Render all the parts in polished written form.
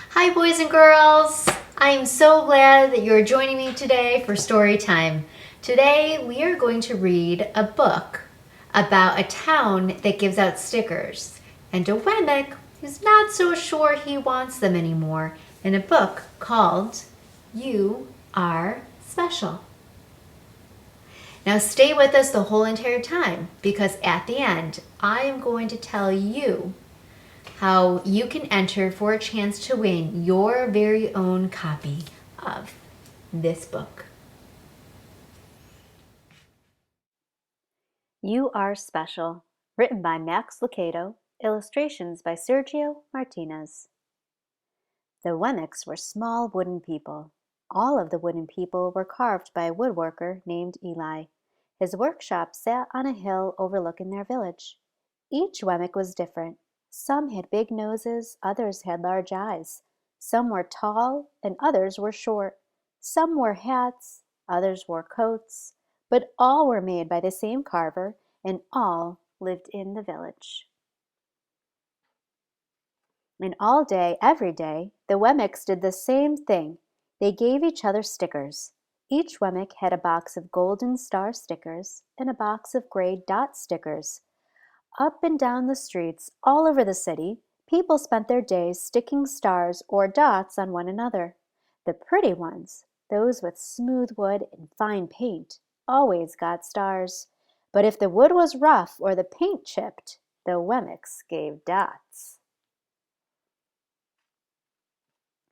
Hi, boys and girls. I'm so glad that you're joining me today for story time. Today, we are going to read a book about a town that gives out stickers and a Wemmick who's not so sure he wants them anymore in a book called You Are Special. Now, stay with us the whole entire time because at the end, I am going to tell you how you can enter for a chance to win your very own copy of this book. You Are Special, written by Max Lucado, illustrations by Sergio Martinez. The Wemmicks were small wooden people. All of the wooden people were carved by a woodworker named Eli. His workshop sat on a hill overlooking their village. Each Wemmick was different. Some had big noses, others had large eyes. Some were tall, and others were short. Some wore hats, others wore coats, but all were made by the same carver, and all lived in the village. And all day, every day, the Wemmicks did the same thing. They gave each other stickers. Each Wemmick had a box of golden star stickers and a box of gray dot stickers. Up and down the streets, all over the city, people spent their days sticking stars or dots on one another. The pretty ones, those with smooth wood and fine paint, always got stars. But if the wood was rough or the paint chipped, the Wemmicks gave dots.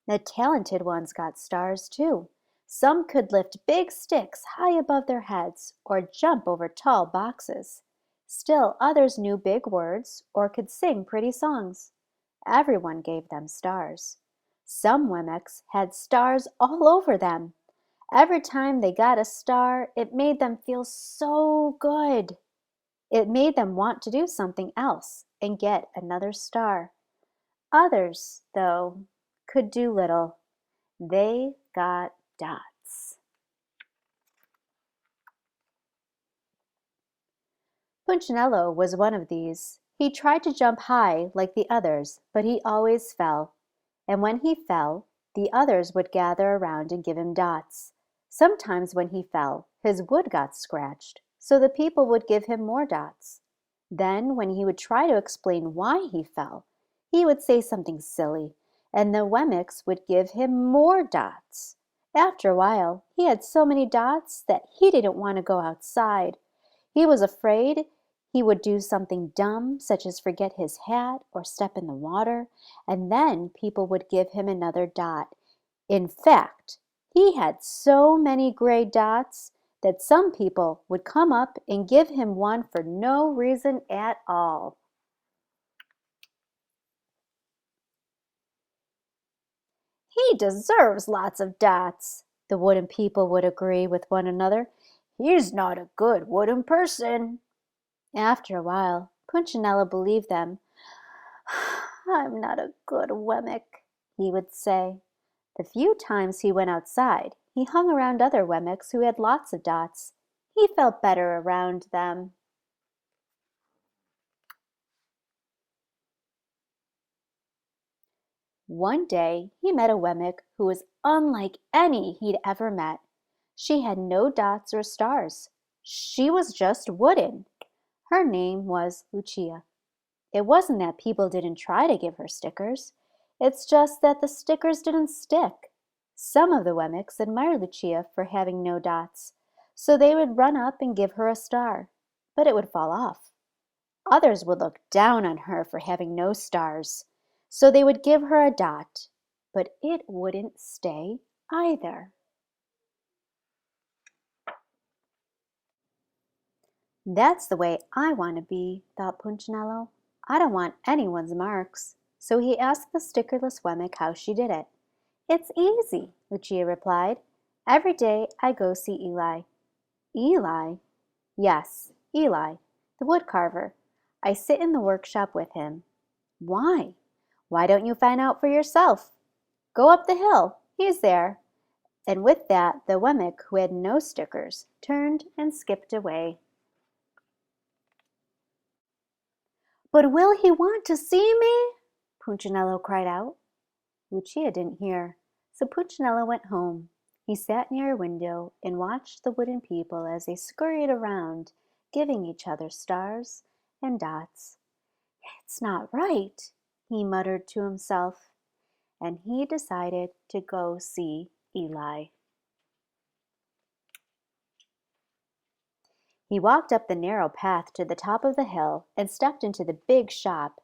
The talented ones got stars too. Some could lift big sticks high above their heads or jump over tall boxes. Still others knew big words or could sing pretty songs. Everyone gave them stars. Some Wemmicks had stars all over them. Every time they got a star, it made them feel so good. It made them want to do something else and get another star. Others, though, could do little. They got dots. Punchinello was one of these. He tried to jump high like the others, but he always fell. And when he fell, the others would gather around and give him dots. Sometimes when he fell, his wood got scratched, so the people would give him more dots. Then, when he would try to explain why he fell, he would say something silly, and the Wemmicks would give him more dots. After a while, he had so many dots that he didn't want to go outside. He was afraid he would do something dumb, such as forget his hat or step in the water, and then people would give him another dot. In fact, he had so many gray dots that some people would come up and give him one for no reason at all. He deserves lots of dots, the wooden people would agree with one another. He's not a good wooden person. After a while, Punchinello believed them. I'm not a good Wemmick, he would say. The few times he went outside, he hung around other Wemmicks who had lots of dots. He felt better around them. One day he met a Wemmick who was unlike any he'd ever met. She had no dots or stars. She was just wooden. Her name was Lucia. It wasn't that people didn't try to give her stickers. It's just that the stickers didn't stick. Some of the Wemmicks admired Lucia for having no dots, so they would run up and give her a star, but it would fall off. Others would look down on her for having no stars, so they would give her a dot, but it wouldn't stay either. That's the way I want to be, thought Punchinello. I don't want anyone's marks. So he asked the stickerless Wemmick how she did it. It's easy, Lucia replied. Every day I go see Eli. Eli? Yes, Eli, the woodcarver. I sit in the workshop with him. Why? Why don't you find out for yourself? Go up the hill. He's there. And with that, the Wemmick, who had no stickers, turned and skipped away. But will he want to see me? Punchinello cried out. Lucia didn't hear, so Punchinello went home. He sat near a window and watched the wooden people as they scurried around, giving each other stars and dots. "It's not right," he muttered to himself, and he decided to go see Eli. He walked up the narrow path to the top of the hill and stepped into the big shop.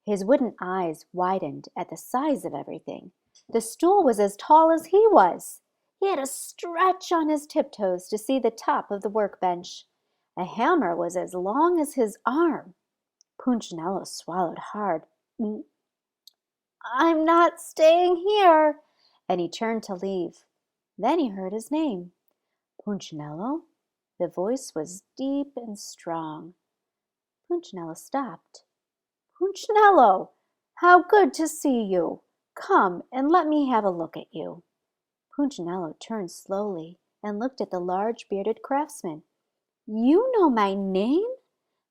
His wooden eyes widened at the size of everything. The stool was as tall as he was. He had to stretch on his tiptoes to see the top of the workbench. A hammer was as long as his arm. Punchinello swallowed hard. "I'm not staying here," and he turned to leave. Then he heard his name. "Punchinello?" The voice was deep and strong. Punchinello stopped. "Punchinello, how good to see you! Come and let me have a look at you." Punchinello turned slowly and looked at the large bearded craftsman. "You know my name?"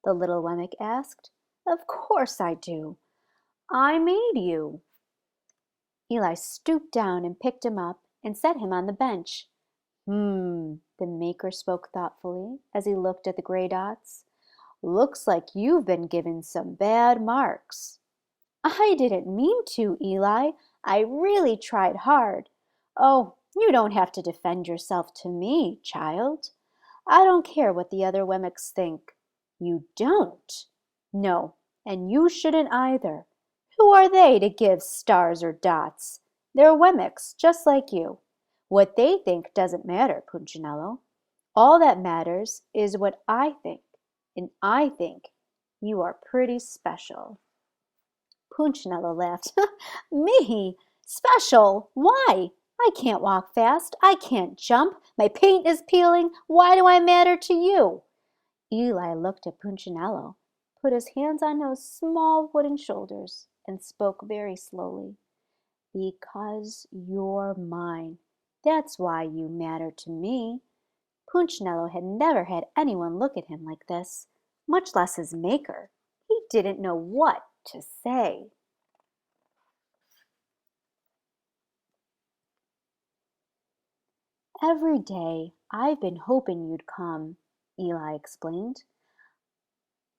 the little Wemmick asked. "Of course I do. I made you." Eli stooped down and picked him up and set him on the bench. The maker spoke thoughtfully as he looked at the gray dots. "Looks like you've been given some bad marks." "I didn't mean to, Eli. I really tried hard." "Oh, you don't have to defend yourself to me, child. I don't care what the other Wemmicks think." "You don't?" "No, and you shouldn't either. Who are they to give stars or dots? They're Wemmicks, just like you. What they think doesn't matter, Punchinello. All that matters is what I think, and I think you are pretty special." Punchinello laughed. "Me? Special? Why? I can't walk fast. I can't jump. My paint is peeling. Why do I matter to you?" Eli looked at Punchinello, put his hands on those small wooden shoulders, and spoke very slowly. "Because you're mine. That's why you matter to me." Punchinello had never had anyone look at him like this, much less his maker. He didn't know what to say. "Every day I've been hoping you'd come," Eli explained.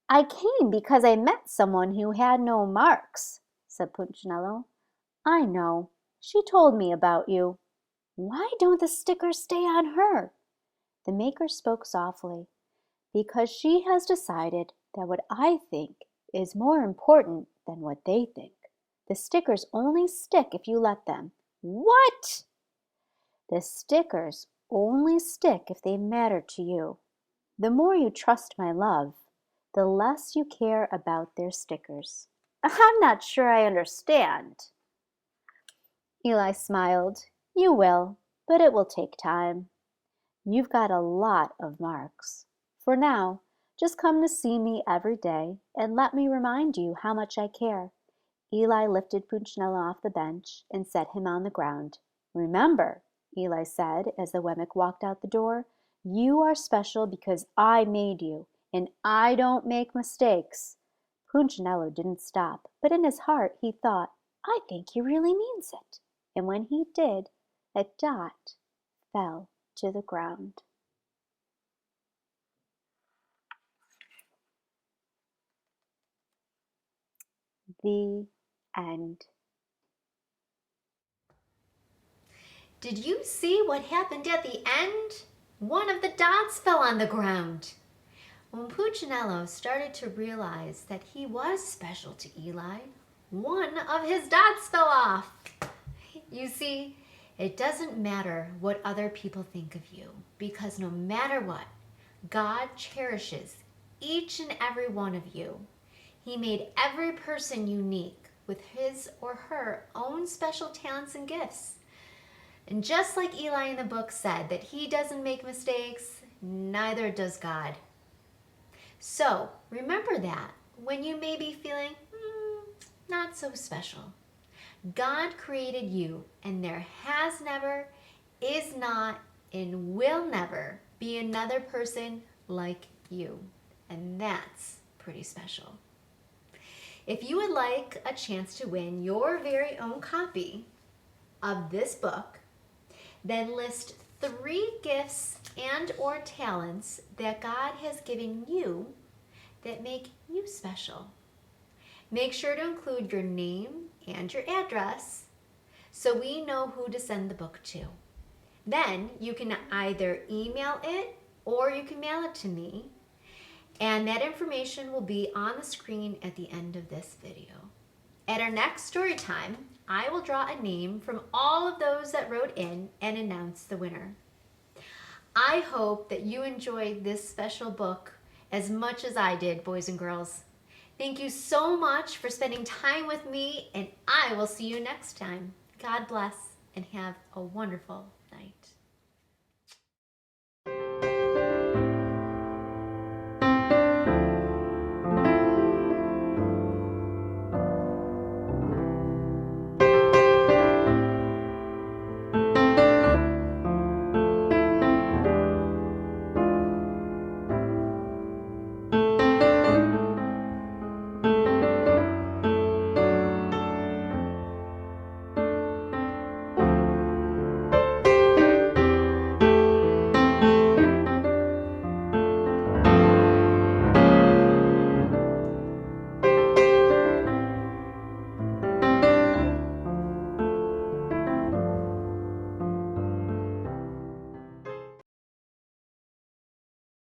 "I came because I met someone who had no marks," said Punchinello. "I know. She told me about you." "Why don't the stickers stay on her?" The maker spoke softly. "Because she has decided that what I think is more important than what they think. The stickers only stick if you let them." "What?" "The stickers only stick if they matter to you. The more you trust my love, the less you care about their stickers." "I'm not sure I understand." Eli smiled. "You will, but it will take time. You've got a lot of marks. For now, just come to see me every day and let me remind you how much I care." Eli lifted Punchinello off the bench and set him on the ground. "Remember," Eli said as the Wemmick walked out the door, "you are special because I made you, and I don't make mistakes." Punchinello didn't stop, but in his heart he thought, "I think he really means it." And when he did, a dot fell to the ground. The end. Did you see what happened at the end? One of the dots fell on the ground. When Punchinello started to realize that he was special to Eli, one of his dots fell off. You see, it doesn't matter what other people think of you, because no matter what, God cherishes each and every one of you. He made every person unique with his or her own special talents and gifts. And just like Eli in the book said that he doesn't make mistakes, neither does God. So remember that when you may be feeling not so special. God created you, and there has never, is not, and will never be another person like you. And that's pretty special. If you would like a chance to win your very own copy of this book, then list 3 gifts and or talents that God has given you that make you special. Make sure to include your name and your address so we know who to send the book to. Then you can either email it or you can mail it to me, and that information will be on the screen at the end of this video. At our next story time, I will draw a name from all of those that wrote in and announce the winner. I hope that you enjoyed this special book as much as I did, boys and girls. Thank you so much for spending time with me, and I will see you next time. God bless and have a wonderful night.